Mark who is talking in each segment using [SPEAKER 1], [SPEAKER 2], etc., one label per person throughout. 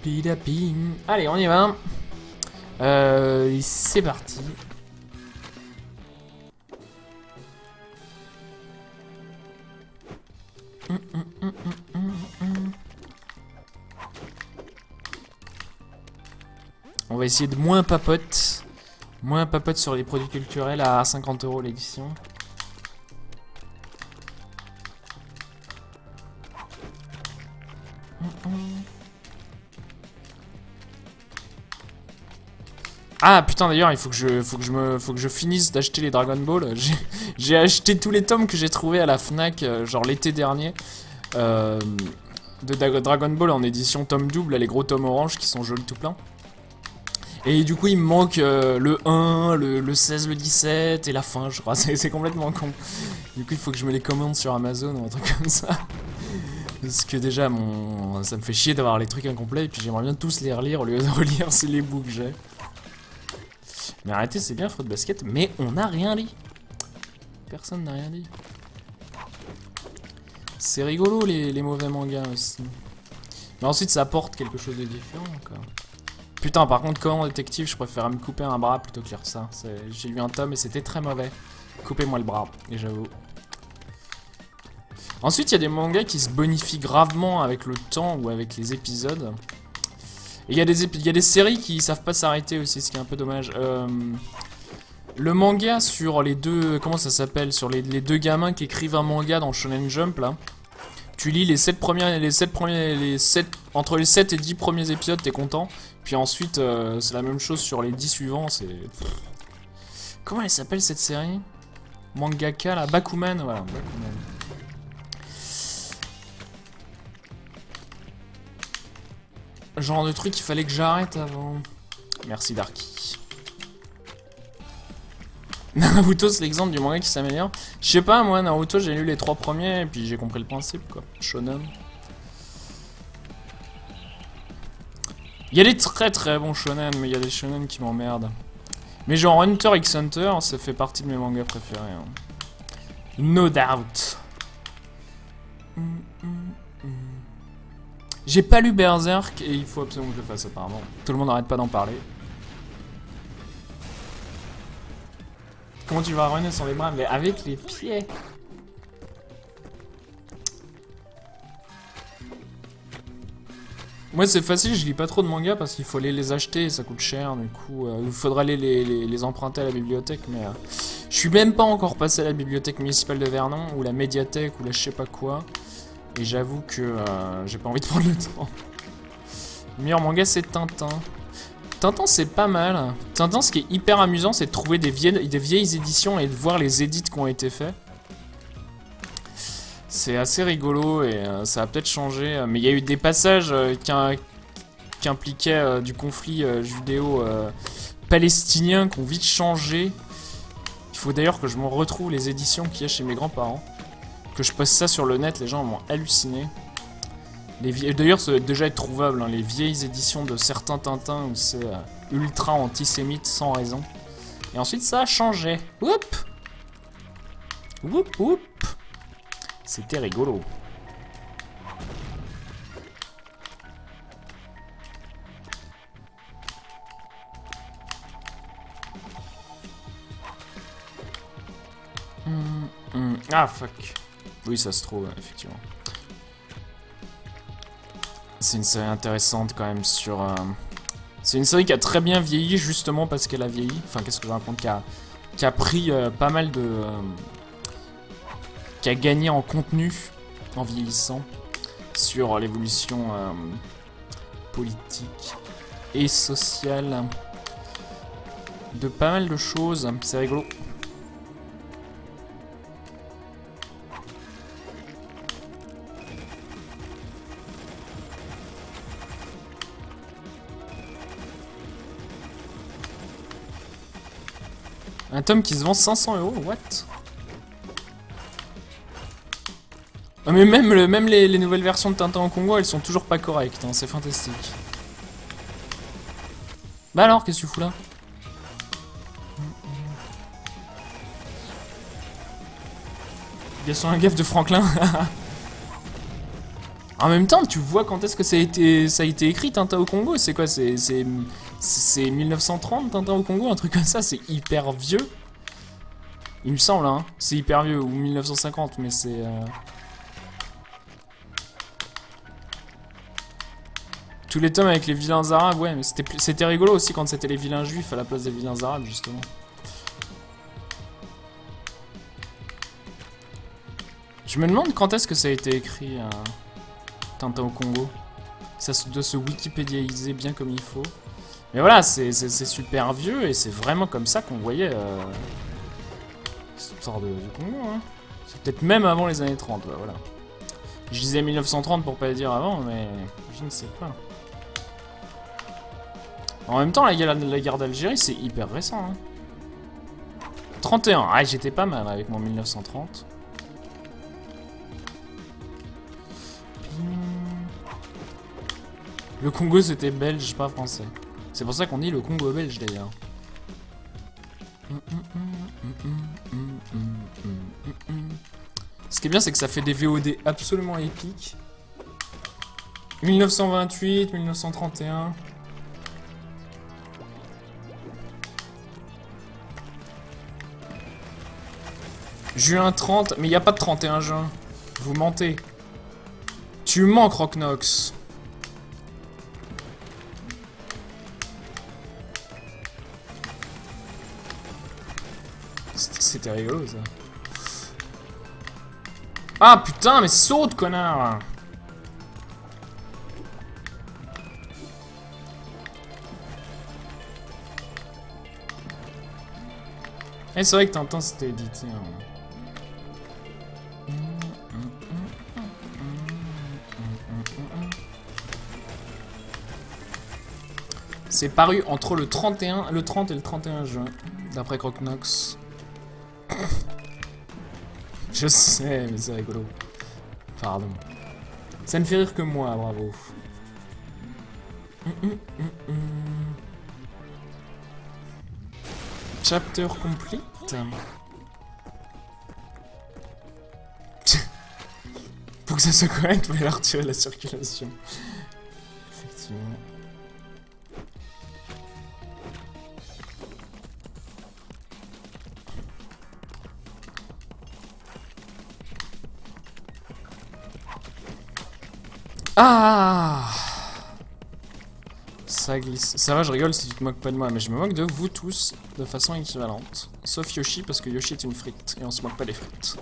[SPEAKER 1] Pidapi. Allez, on y va. C'est parti. On va essayer de moins papote sur les produits culturels à 50 € l'édition. Ah putain, d'ailleurs il faut que je finisse d'acheter les Dragon Ball. J'ai acheté tous les tomes que j'ai trouvés à la Fnac genre l'été dernier de Dragon Ball en édition tome double, là, les gros tomes orange qui sont jolis tout plein. Et du coup il me manque le 1, le 16, le 17 et la fin je crois, c'est complètement con. Du coup il faut que je me les commande sur Amazon ou un truc comme ça. Parce que déjà ça me fait chier d'avoir les trucs incomplets et puis j'aimerais bien tous les relire au lieu de relire les bouts que j'ai. Mais arrêtez, c'est bien Fruit Basket, mais on n'a rien dit. Personne n'a rien dit. C'est rigolo les mauvais mangas aussi. Mais ensuite ça apporte quelque chose de différent quoi. Putain, par contre, Conan Détective, je préfère me couper un bras plutôt que lire ça. J'ai lu un tome et c'était très mauvais. Coupez-moi le bras, et j'avoue. Ensuite, il y a des mangas qui se bonifient gravement avec le temps ou avec les épisodes. Et il y a des séries qui savent pas s'arrêter aussi, ce qui est un peu dommage. Le manga sur les deux... Comment ça s'appelle? Sur les deux gamins qui écrivent un manga dans Shonen Jump, là. Tu lis les 7 premiers... Entre les 7 et 10 premiers épisodes, t'es content. Puis ensuite, c'est la même chose sur les 10 suivants, c'est... Comment elle s'appelle cette série? Mangaka, là, Bakuman, voilà, Bakuman. Genre de truc qu'il fallait que j'arrête avant. Merci Darky. Naruto, c'est l'exemple du manga qui s'améliore. Je sais pas, moi, Naruto, j'ai lu les 3 premiers, et puis j'ai compris le principe, quoi. Shonen. Il y a des très bons shonen, mais il y a des shonen qui m'emmerdent. Mais genre Hunter x Hunter, ça fait partie de mes mangas préférés. Hein. No doubt. J'ai pas lu Berserk et il faut absolument que je le fasse apparemment. Tout le monde n'arrête pas d'en parler. Comment tu vas runner sans les bras? Mais avec les pieds. Moi c'est facile, je lis pas trop de mangas parce qu'il faut aller les acheter et ça coûte cher, du coup il faudra aller les emprunter à la bibliothèque, mais je suis même pas encore passé à la bibliothèque municipale de Vernon ou la médiathèque ou la je sais pas quoi, et j'avoue que j'ai pas envie de prendre le temps. Le meilleur manga c'est Tintin. Tintin c'est pas mal. Tintin, ce qui est hyper amusant, c'est de trouver des vieilles éditions et de voir les édits qui ont été faits. C'est assez rigolo et ça a peut-être changé, mais il y a eu des passages qui impliquaient du conflit judéo-palestinien qui ont vite changé. Il faut d'ailleurs que je me retrouve les éditions qu'il y a chez mes grands-parents. Que je poste ça sur le net, les gens vont halluciner. D'ailleurs, ça doit déjà être trouvable, hein, les vieilles éditions de certains Tintins où c'est ultra antisémite sans raison. Et ensuite, ça a changé. Oup! Oup, oup! C'était rigolo. Ah fuck. Oui, ça se trouve, effectivement. C'est une série intéressante quand même sur... C'est une série qui a très bien vieilli justement parce qu'elle a vieilli. Enfin, qu'est-ce que je raconte, qui a pris pas mal de... qui a gagné en contenu en vieillissant sur l'évolution politique et sociale de pas mal de choses. C'est rigolo. Un tome qui se vend 500 €, what? Ah mais même les nouvelles versions de Tintin au Congo, elles sont toujours pas correctes, hein, c'est fantastique. Bah alors, qu'est-ce que tu fous là? Bien sûr, un gaffe de Franklin. En même temps, tu vois quand est-ce que ça a été écrit, Tintin au Congo? C'est quoi? C'est 1930, Tintin au Congo? Un truc comme ça, c'est hyper vieux. Il me semble, hein. C'est hyper vieux, ou 1950, mais c'est... Tous les tomes avec les vilains arabes, ouais, mais c'était rigolo aussi quand c'était les vilains juifs à la place des vilains arabes, justement. Je me demande quand est-ce que ça a été écrit, Tintin au Congo. Ça doit se wikipédiaiser bien comme il faut. Mais voilà, c'est super vieux et c'est vraiment comme ça qu'on voyait cette histoire du Congo, hein. C'est peut-être même avant les années 30, bah, voilà. Je disais 1930 pour pas le dire avant, mais je ne sais pas. En même temps, la guerre d'Algérie, c'est hyper récent, hein. 31, ah, j'étais pas mal avec mon 1930. Le Congo, c'était belge, pas français. C'est pour ça qu'on dit le Congo belge, d'ailleurs. Ce qui est bien, c'est que ça fait des VOD absolument épiques. 1928, 1931... Juin 30, mais il n'y a pas de 31 juin. Vous mentez. Tu mens, Croc-Nox. C'était rigolo, ça. Ah, putain, mais saute, connard. Et c'est vrai que Tintin, c'était édité, hein. C'est paru entre le 30 et le 31 juin, d'après Croc-Nox. Je sais, mais c'est rigolo. Pardon. Ça ne fait rire que moi, bravo. Chapter complete. Pour que ça soit correct, il va leur retirer la circulation. Effectivement. Ah! Ça glisse. Ça va, je rigole si tu te moques pas de moi, mais je me moque de vous tous de façon équivalente. Sauf Yoshi, parce que Yoshi est une frite, et on se moque pas des frites.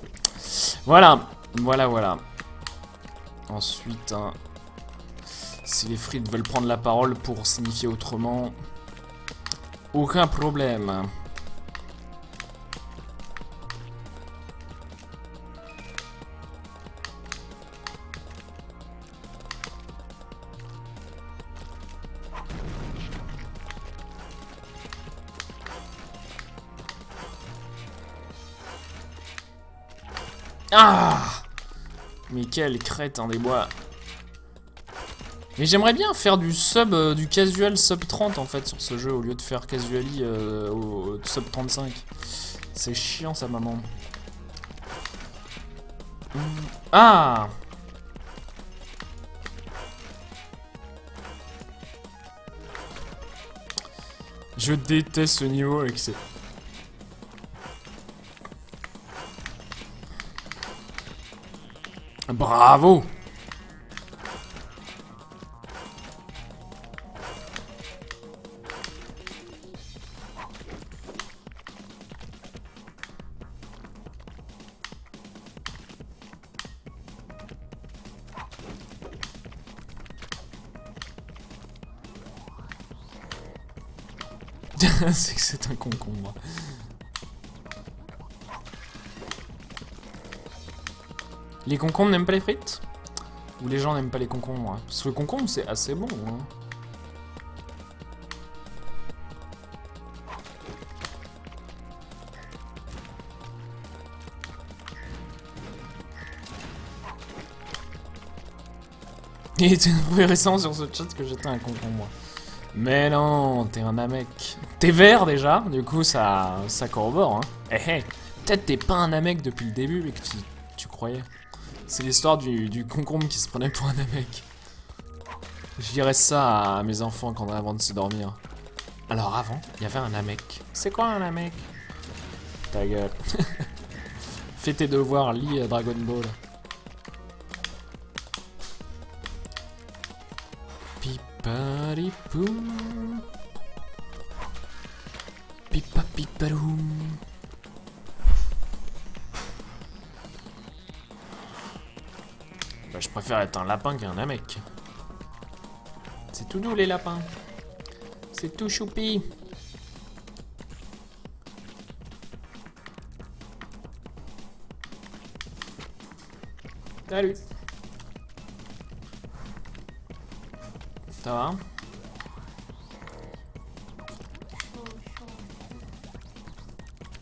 [SPEAKER 1] Voilà, voilà. Ensuite, hein, si les frites veulent prendre la parole pour signifier autrement, aucun problème. Ah! Mais quelle crête, hein, des bois. Mais j'aimerais bien faire du du casual sub 30 en fait sur ce jeu au lieu de faire casually au sub 35. C'est chiant ça, maman. Ah! Je déteste ce niveau avec ces... Bravo! C'est que c'est un concombre. Les concombres n'aiment pas les frites? Ou les gens n'aiment pas les concombres? Parce que le concombre c'est assez bon, hein. Il était trouvé récent sur ce chat que j'étais un concombre. Mais non, t'es un Namek. T'es vert déjà, du coup ça corrobore, hein. Eh hey, peut-être t'es pas un Namek depuis le début, mais que tu croyais. C'est l'histoire du concombre qui se prenait pour un Namek. Je dirais ça à mes enfants avant de se dormir. Alors avant, il y avait un Namek. C'est quoi un Namek? Ta gueule. Fais tes devoirs, lis Dragon Ball. Piparipoum. Pipa piparoum. Bah, je préfère être un lapin qu'un Namek. C'est tout doux les lapins. C'est tout choupi. Salut. Ça va?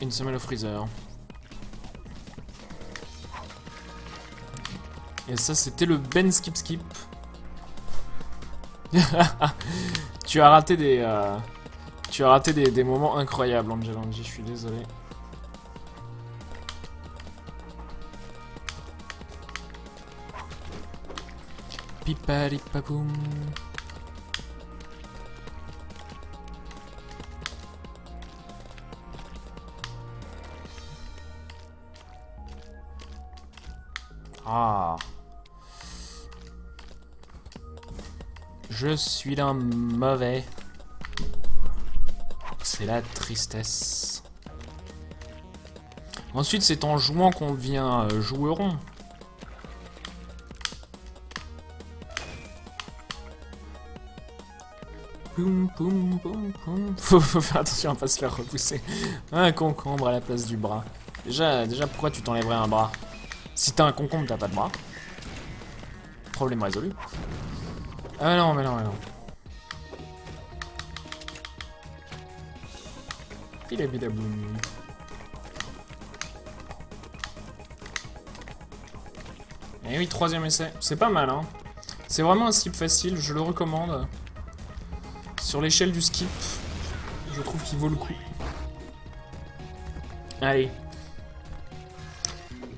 [SPEAKER 1] Une semaine au freezer. Et ça, c'était le Ben Skip Skip. Tu as raté des moments incroyables, Angelanji, je suis désolé. Piparipapoum. Ah. Je suis d'un mauvais. C'est la tristesse. Ensuite, c'est en jouant qu'on devient joueuron. Poum, poum, poum, poum. Faut faire attention à pas se faire repousser. Un concombre à la place du bras. Déjà pourquoi tu t'enlèverais un bras? Si t'as un concombre, t'as pas de bras. Problème résolu. Ah non, mais non, mais non. Bilabilaboum. Et oui, 3e essai. C'est pas mal, hein. C'est vraiment un skip facile, je le recommande. Sur l'échelle du skip, je trouve qu'il vaut le coup. Allez.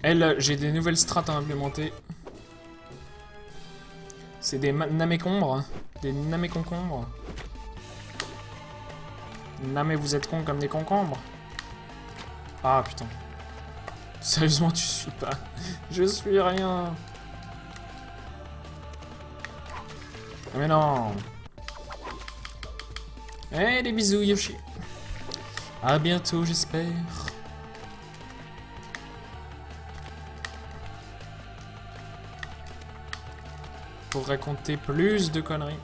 [SPEAKER 1] Elle, j'ai des nouvelles strats à implémenter. C'est des namécombres. Des naméconcombres. Namé, vous êtes cons comme des concombres. Ah putain. Sérieusement, tu suis pas. Je suis rien. Ah, mais non. Eh, des bisous, Yoshi. À bientôt, j'espère. Pour raconter plus de conneries.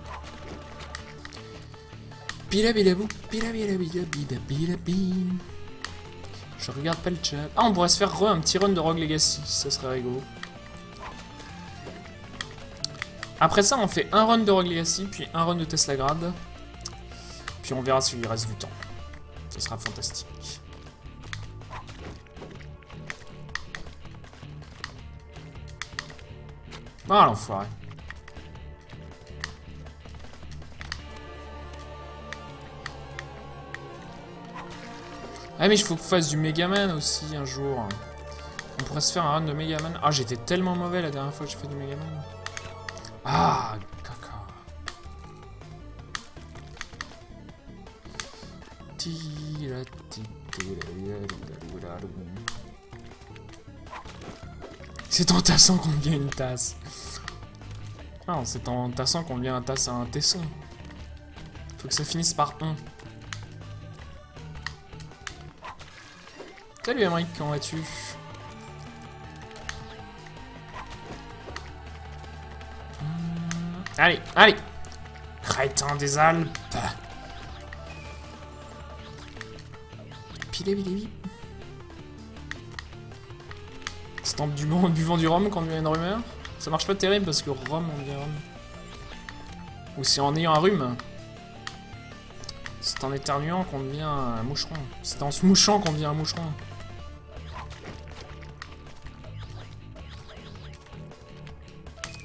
[SPEAKER 1] Pilabilabou, pilabilabidabidabidabim. Je regarde pas le chat. Ah, on pourrait se faire un petit run de Rogue Legacy, ça serait rigolo. Après ça, on fait un run de Rogue Legacy, puis un run de Teslagrad. Puis on verra s'il lui reste du temps. Ce sera fantastique. Ah, l'enfoiré. Ah mais il faut qu'on fasse du Megaman aussi un jour. On pourrait se faire un run de Megaman. Ah, j'étais tellement mauvais la dernière fois que j'ai fait du Megaman. Ah, caca. C'est en tassant qu'on devient une tasse. Non, c'est en tassant qu'on devient un tasse à un tesson. Faut que ça finisse par 1. Salut Emric, comment vas-tu? Allez, allez! Crétin des Alpes! Pilabilabi. C'est en buvant du rhum qu'on devient une rumeur? Ça marche pas terrible parce que rhum on devient rhum. Ou c'est en ayant un rhume? C'est en éternuant qu'on devient un moucheron. C'est en se mouchant qu'on devient un moucheron.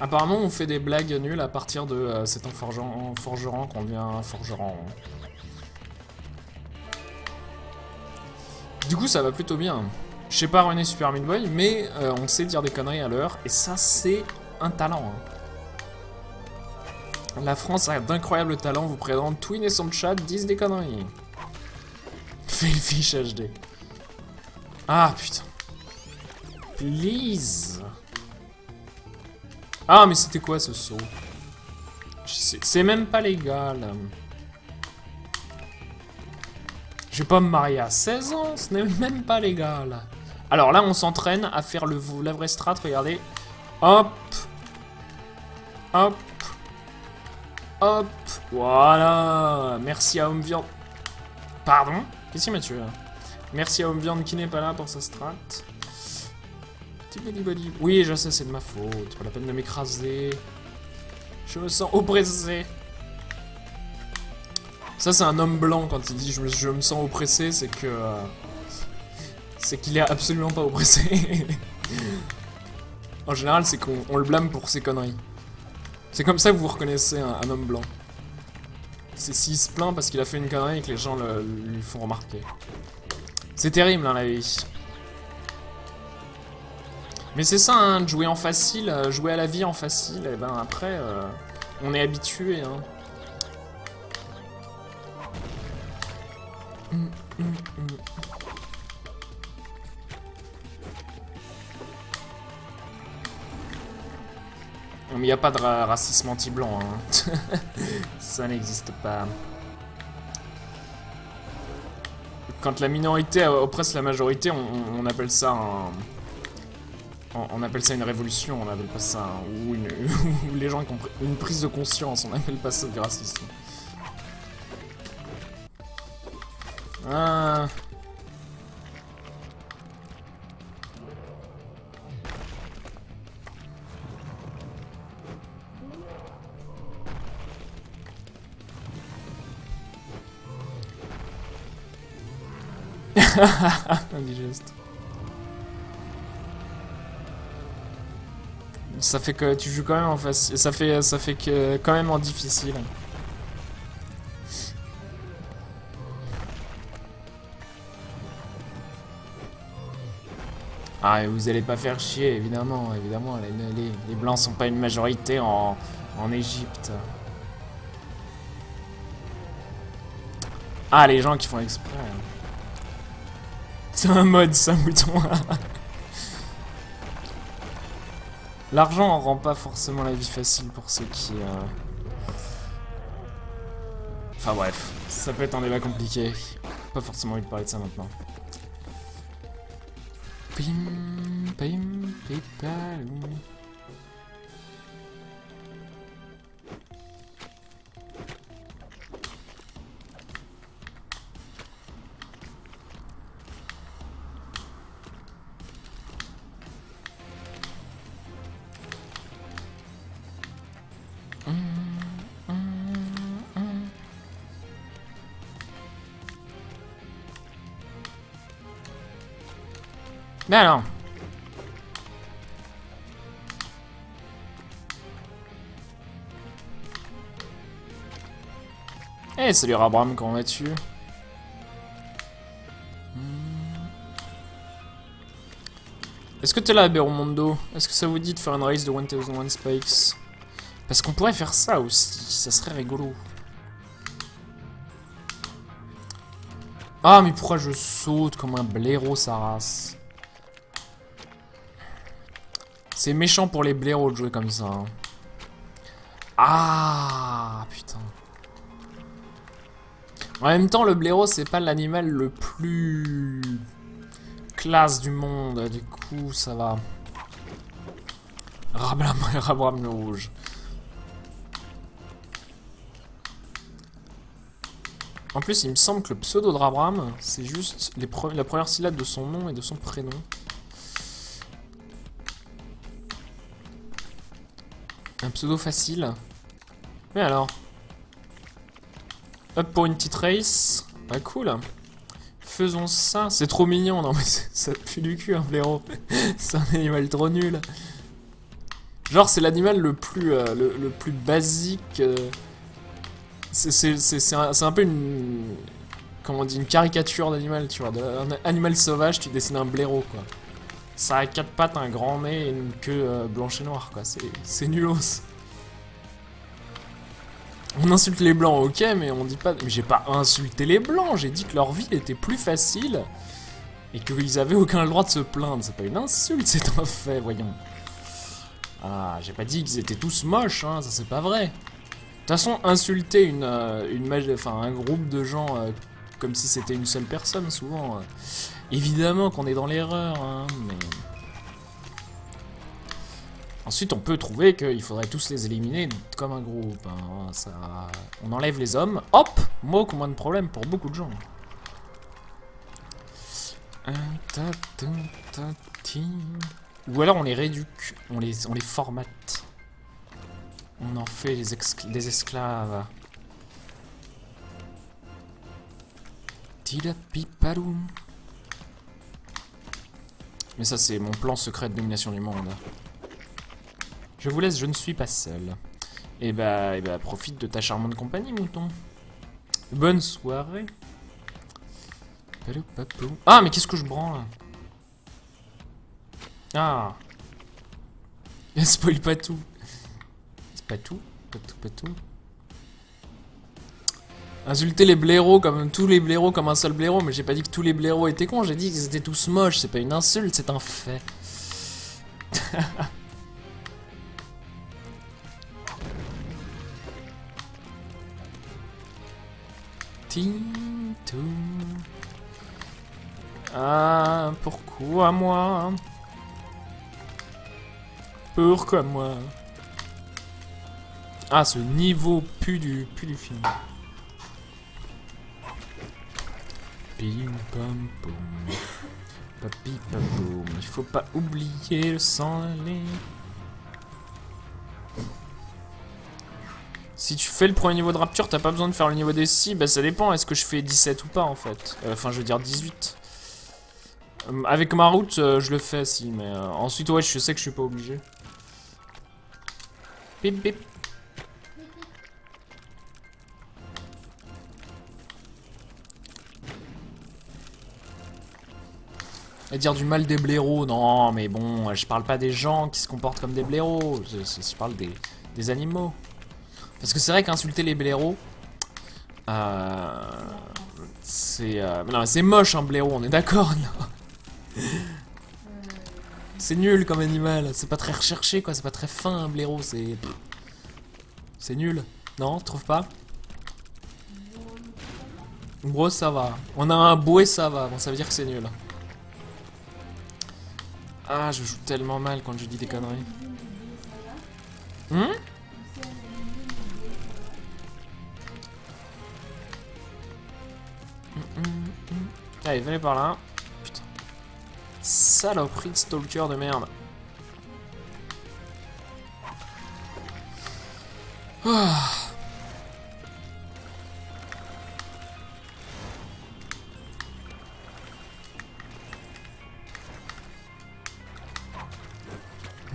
[SPEAKER 1] Apparemment, on fait des blagues nulles à partir de c'est en forgeron qu'on devient un forgeron. Du coup, ça va plutôt bien. Je sais pas runner Super Meat Boy, mais on sait dire des conneries à l'heure. Et ça, c'est un talent. Hein. La France a d'incroyables talents. Vous présente Twin et son chat disent des conneries. Fish HD. Ah, putain. Please. Ah, mais c'était quoi ce saut? C'est même pas légal. Je vais pas me marier à 16 ans, ce n'est même pas légal. Alors là, on s'entraîne à faire la vraie strat, regardez. Hop. Hop. Hop. Voilà. Merci à Homme Viande. Pardon? Qu'est-ce qu'il m'a tué là? Merci à Homme Viande qui n'est pas là pour sa strat. Oui, je sais, c'est de ma faute. Pas la peine de m'écraser. Je me sens oppressé. Ça, c'est un homme blanc quand il dit je me sens oppressé, c'est que. C'est qu'il est absolument pas oppressé. En général, c'est qu'on le blâme pour ses conneries. C'est comme ça que vous reconnaissez un homme blanc. C'est s'il se plaint parce qu'il a fait une connerie et que les gens lui font remarquer. C'est terrible, hein, la vie. Mais c'est ça, hein, de jouer en facile, jouer à la vie en facile, et ben après, on est habitué, hein. Mais il n'y a pas de racisme anti-blanc, hein. Ça n'existe pas. Quand la minorité oppresse la majorité, on appelle ça un... On appelle ça une révolution, on appelle pas ça... Ou les gens qui ont une prise de conscience, on appelle pas ça du racisme. Ah... Indigeste. Ça fait que tu joues quand même en facile. Ça fait que quand même en difficile. Ah, et vous allez pas faire chier, évidemment, évidemment. Les blancs sont pas une majorité en Égypte. Ah, les gens qui font exprès. C'est un mode, ça, mouton. L'argent rend pas forcément la vie facile pour ceux qui... Enfin bref, ça peut être un débat compliqué. Pas forcément envie de parler de ça maintenant. Pim, pim, pipalou. Mais alors. Eh, salut Rabram, comment vas-tu? Est-ce que t'es là, Beromondo? Est-ce que ça vous dit de faire une race de 1001 Spikes? Parce qu'on pourrait faire ça aussi, ça serait rigolo. Ah, mais pourquoi je saute comme un blaireau, sa race? C'est méchant pour les blaireaux de jouer comme ça. Hein. Ah, putain. En même temps, le blaireau, c'est pas l'animal le plus classe du monde. Du coup, ça va. Rabram le rouge. En plus, il me semble que le pseudo de Rabram, c'est juste la première syllabe de son nom et de son prénom. Un pseudo facile. Mais alors. Hop pour une petite race. Ah cool. Faisons ça. C'est trop mignon. Non mais ça pue du cul un blaireau. C'est un animal trop nul. Genre c'est l'animal le plus basique. C'est un peu comment on dit, une caricature d'animal, tu vois. Un animal sauvage, tu dessines un blaireau, quoi. Ça a 4 pattes, un grand nez et une queue blanche et noire, quoi. C'est nulos. On insulte les blancs, ok, mais on dit pas... Mais j'ai pas insulté les blancs, j'ai dit que leur vie était plus facile et qu'ils avaient aucun droit de se plaindre. C'est pas une insulte, c'est un fait, voyons. Ah, j'ai pas dit qu'ils étaient tous moches, hein, ça c'est pas vrai. De toute façon, insulter un groupe de gens comme si c'était une seule personne, souvent... évidemment qu'on est dans l'erreur, hein, mais... Ensuite, on peut trouver qu'il faudrait tous les éliminer comme un groupe. Hein. Ça... On enlève les hommes. Hop! Moins de problème pour beaucoup de gens. Ou alors on les réduque. On les formate. On en fait des esclaves. Mais ça, c'est mon plan secret de domination du monde. Je vous laisse, je ne suis pas seul. Et bah, profite de ta charmante compagnie, mouton. Bonne soirée. Ah, mais qu'est-ce que je branle? Ah. Spoil pas tout. C'est pas tout, pas tout. Insulter les blaireaux comme tous les blaireaux comme un seul blaireau, mais j'ai pas dit que tous les blaireaux étaient cons, j'ai dit qu'ils étaient tous moches, c'est pas une insulte, c'est un fait. Ah, pourquoi moi? Pourquoi moi? Ah, ce niveau pue du film. Pim pam poum. Papi papoum. Il faut pas oublier le sang aller. Si tu fais le premier niveau de Rapture, t'as pas besoin de faire le niveau des 6, bah ça dépend, est-ce que je fais 17 ou pas en fait. Enfin je veux dire 18. Avec ma route, je le fais si, mais ensuite ouais je sais que je suis pas obligé. Bip bip. Et dire du mal des blaireaux, non mais bon, je parle pas des gens qui se comportent comme des blaireaux, je parle des animaux. Parce que c'est vrai qu'insulter les blaireaux, c'est moche un blaireau, on est d'accord. C'est nul comme animal, c'est pas très recherché quoi, c'est pas très fin un blaireau, c'est nul. Non, tu trouves pas? Bro, ça va. On a un bouet, ça va, bon ça veut dire que c'est nul. Ah, je joue tellement mal quand je dis des conneries. Allez, venez par là. Putain. Saloperie de stalker de merde. Ah.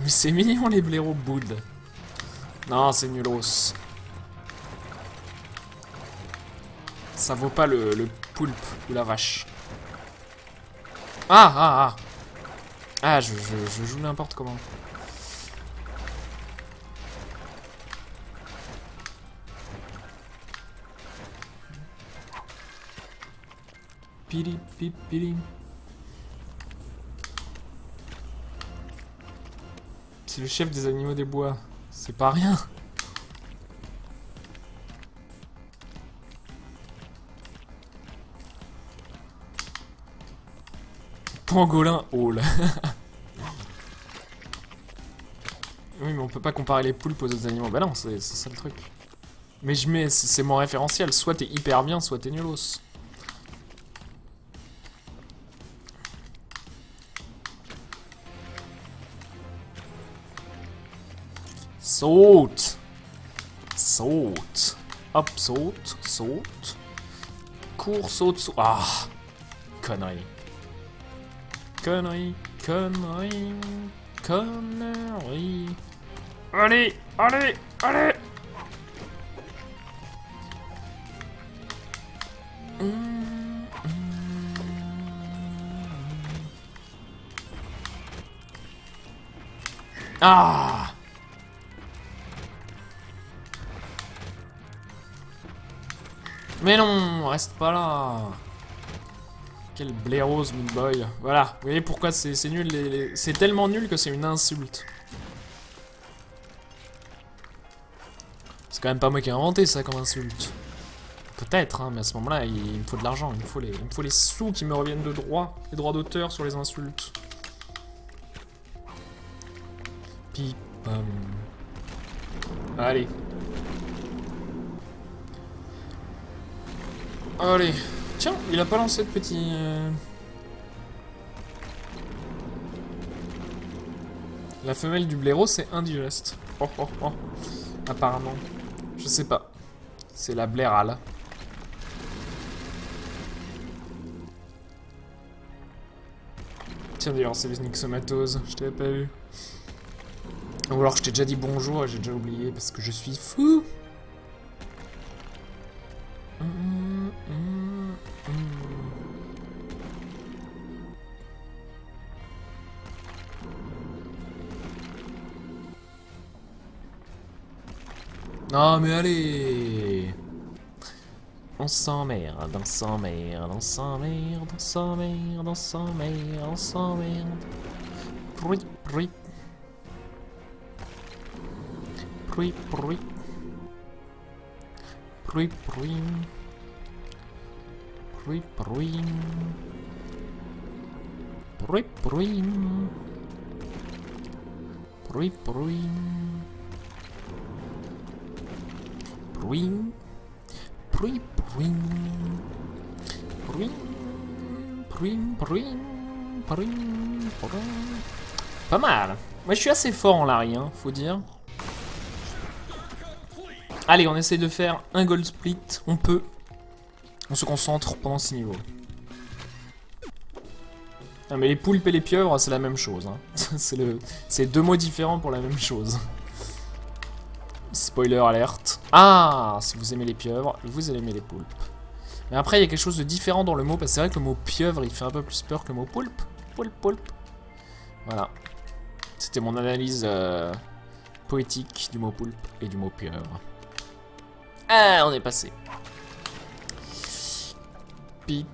[SPEAKER 1] Mais c'est mignon les blaireaux boudes. Non, c'est nulos. Ça vaut pas le poulpe ou la vache. Ah, je joue n'importe comment. Pili, pili, pili. C'est le chef des animaux des bois. C'est pas rien. Pangolin hall. Oui, mais on peut pas comparer les poulpes aux autres animaux. Bah non, c'est ça le truc. Mais c'est mon référentiel. Soit t'es hyper bien, soit t'es nulos. Saute. Saute. Hop, saute. Saute. Cours, saute, saute. Ah. Connerie. Connerie. Connerie. Connerie. Allez, allez, allez. Ah! Mais non, reste pas là. Quel blaireau, Meat Boy. Voilà, vous voyez pourquoi c'est nul. C'est tellement nul que c'est une insulte. C'est quand même pas moi qui ai inventé ça comme insulte. Peut-être, hein, mais à ce moment-là, il me faut de l'argent. Il me faut les sous qui me reviennent de droit. Les droits d'auteur sur les insultes. Pip. Allez. Allez. Tiens, il a pas lancé de petit... La femelle du blaireau, c'est indigeste. Oh, oh, oh. Apparemment. Je sais pas. C'est la blairale. Tiens, d'ailleurs, c'est les Nixomatoses. Je t'avais pas vu. Ou alors je t'ai déjà dit bonjour et j'ai déjà oublié parce que je suis fou. Non mais allez. On s'emmerde, on s'emmerde, on s'emmerde, on s'emmerde, on s'emmerde, on s'emmerde. Pruit, pruit. Pruit, pruit. Pruit, pruit. Pruit, pruit. Pruit, pruit. Pruit, pruit. Pruit. Pruit, pruit. Pruit. Pruit, pruit. Pruit, pruit. Pas mal. Moi je suis assez fort en Larry, hein, faut dire. Allez, on essaye de faire un gold split. On peut. On se concentre pendant 6 niveaux. Non mais les poulpes et les pieuvres, c'est la même chose. Hein. C'est deux mots différents pour la même chose. Spoiler alerte. Ah, si vous aimez les pieuvres, vous allez aimer les poulpes. Mais après, il y a quelque chose de différent dans le mot, parce que c'est vrai que le mot pieuvre, il fait un peu plus peur que le mot poulpe. Poulpe, poulpe. Voilà. C'était mon analyse poétique du mot poulpe et du mot pieuvre. Ah, on est passé. Pip,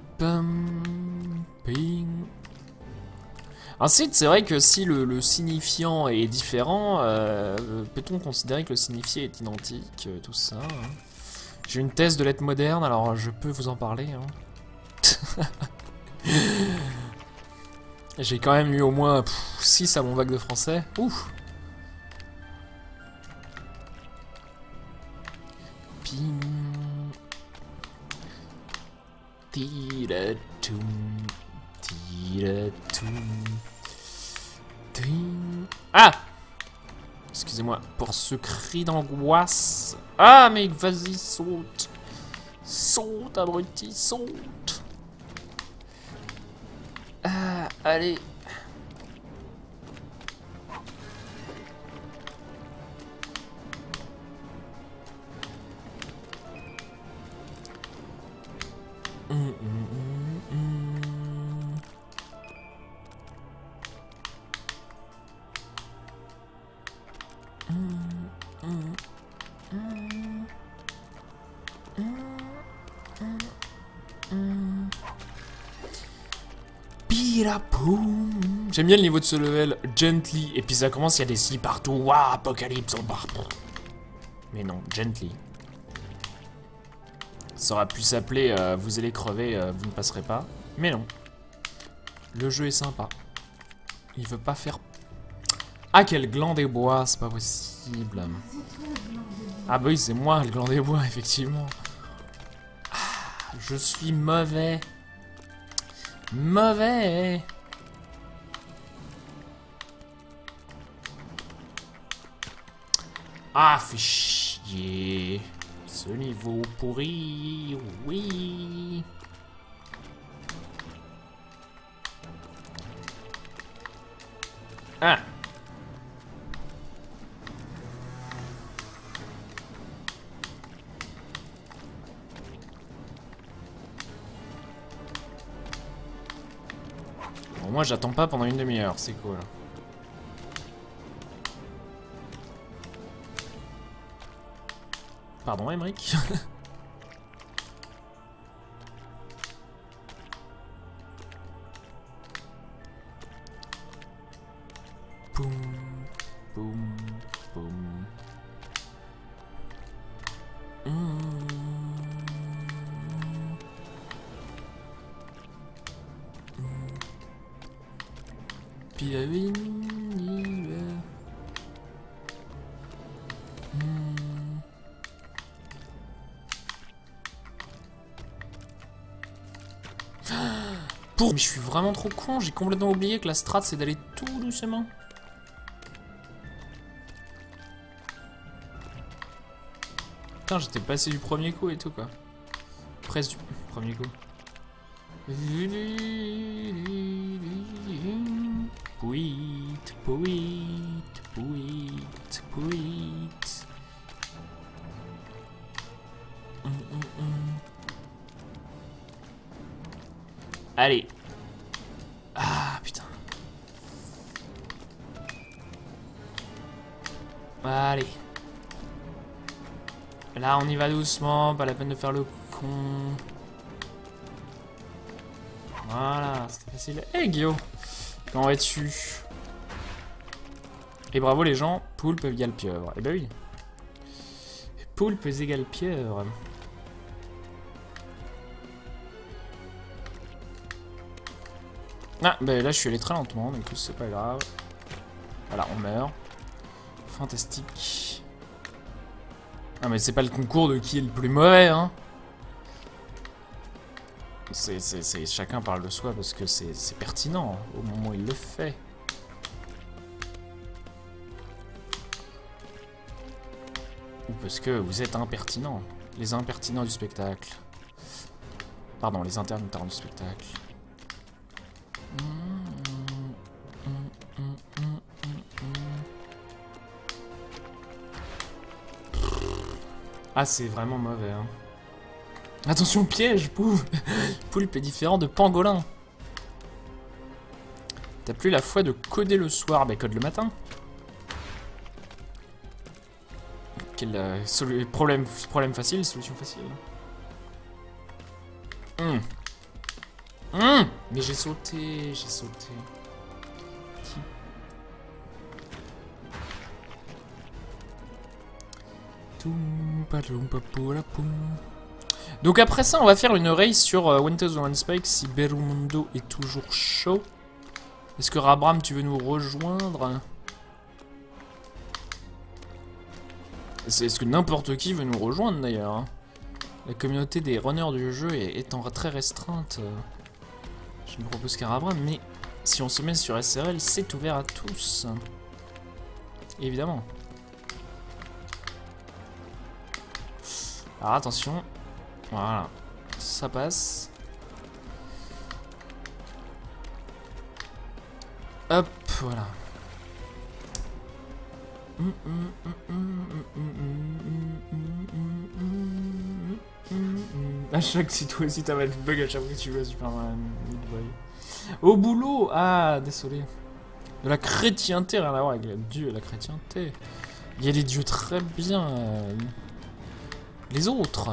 [SPEAKER 1] ping. Ensuite, c'est vrai que si le signifiant est différent, peut-on considérer que le signifié est identique, tout ça hein. J'ai une thèse de lettres modernes, alors je peux vous en parler. Hein. J'ai quand même eu au moins 6 à mon bac de français. Ouf. Ping. Tira-toum. Ah! Excusez-moi pour ce cri d'angoisse. Ah, mais vas-y, saute. Saute, abruti, saute. Ah, allez. J'aime bien le niveau de ce level, gently, et puis ça commence, il y a des si partout, waouh, apocalypse, mais non, gently. Ça aurait pu s'appeler vous allez crever, vous ne passerez pas, mais non. Le jeu est sympa. Il veut pas faire... Ah, quel gland des bois, c'est pas possible. Ah bah oui, c'est moi le gland des bois, effectivement. Ah, je suis mauvais. Mauvais. Ah, fait chier. Ce niveau pourri, oui. Ah. Bon, moi j'attends pas pendant une demi-heure, c'est cool. Pardon, Emmerich. Boum, boum, boum. Mais je suis vraiment trop con, j'ai complètement oublié que la strat c'est d'aller tout doucement. Putain, j'étais passé du premier coup et tout quoi. Presque du premier coup. Pouit, pouit, pouit, pouit. Allez. Ah putain. Allez. Là on y va doucement, pas la peine de faire le con. Voilà, c'était facile. Hey Guillaume, comment vas-tu? Et bravo les gens, poulpe égale pieuvre. Eh ben oui. Poulpe égale pieuvre. Ah, bah là je suis allé très lentement, du coup c'est pas grave. Voilà, on meurt. Fantastique. Ah mais c'est pas le concours de qui est le plus mauvais, hein. Chacun parle de soi parce que c'est pertinent au moment où il le fait. Ou parce que vous êtes impertinent. Les impertinents du spectacle. Pardon, les intermittents du spectacle. Ah, c'est vraiment mauvais, hein. Attention, piège, poulpe. Poulpe est différent de pangolin. T'as plus la foi de coder le soir, bah code le matin. Quel problème facile, solution facile. Mais j'ai sauté, Donc après ça, on va faire une race sur Winter's One Spike si Berumundo est toujours chaud. Est-ce que Rabram, tu veux nous rejoindre? Est-ce que n'importe qui veut nous rejoindre d'ailleurs, hein? La communauté des runners du jeu est très restreinte. Je ne propose qu'un Rabram, mais si on se met sur SRL, c'est ouvert à tous. Évidemment. Alors attention. Voilà. Ça passe. Hop, voilà. À chaque si toi aussi t'as mal bug à chaque fois que tu veux Superman. Au boulot. Ah, désolé. De la chrétienté, rien à voir avec le dieu et la chrétienté. Il y a des dieux très bien. Les autres.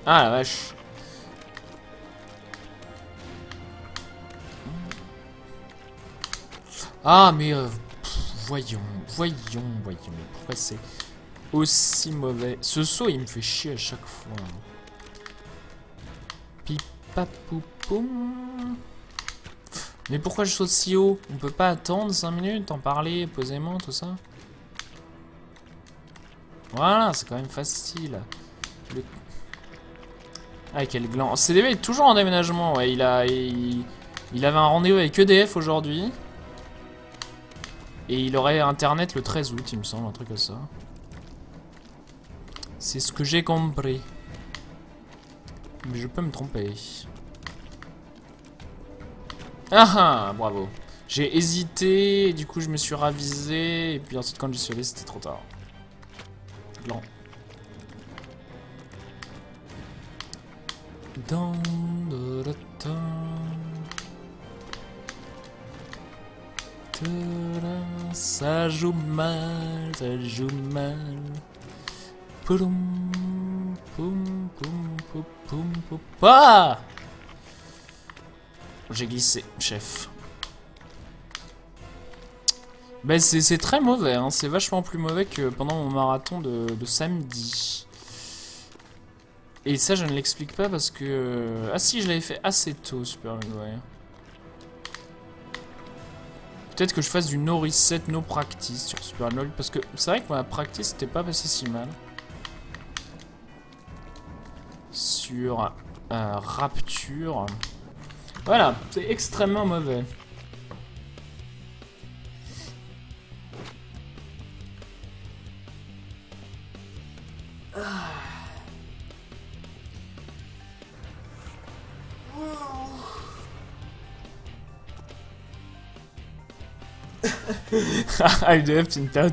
[SPEAKER 1] Ah la vache. Ah mais voyons. Pourquoi c'est aussi mauvais? Ce saut il me fait chier à chaque fois. Pipapoupoum. Mais pourquoi je saute si haut? On peut pas attendre 5 minutes, en parler posément, tout ça? Voilà, c'est quand même facile. Ah, quel gland. CDV est toujours en déménagement, ouais. Il avait un rendez-vous avec EDF aujourd'hui. Et il aurait internet le 13 août, il me semble, un truc comme ça. C'est ce que j'ai compris. Mais je peux me tromper. Ah ah, bravo. J'ai hésité, et du coup je me suis ravisé, et puis ensuite quand je suis allé, c'était trop tard. Gland. Dans le temps. Ça joue mal, ça joue mal. Pouloum, poum, poum, poum, poum, poum. Ah! J'ai glissé, chef. Ben c'est très mauvais, hein. C'est vachement plus mauvais que pendant mon marathon de samedi. Et ça je ne l'explique pas parce que... Ah si, je l'avais fait assez tôt, Super Metroid. Peut-être que je fasse du no reset, no practice sur Super Metroid. Parce que c'est vrai que ma practice c'était pas passé si mal. Sur Rapture. Voilà, c'est extrêmement mauvais. Ah, il devait être une période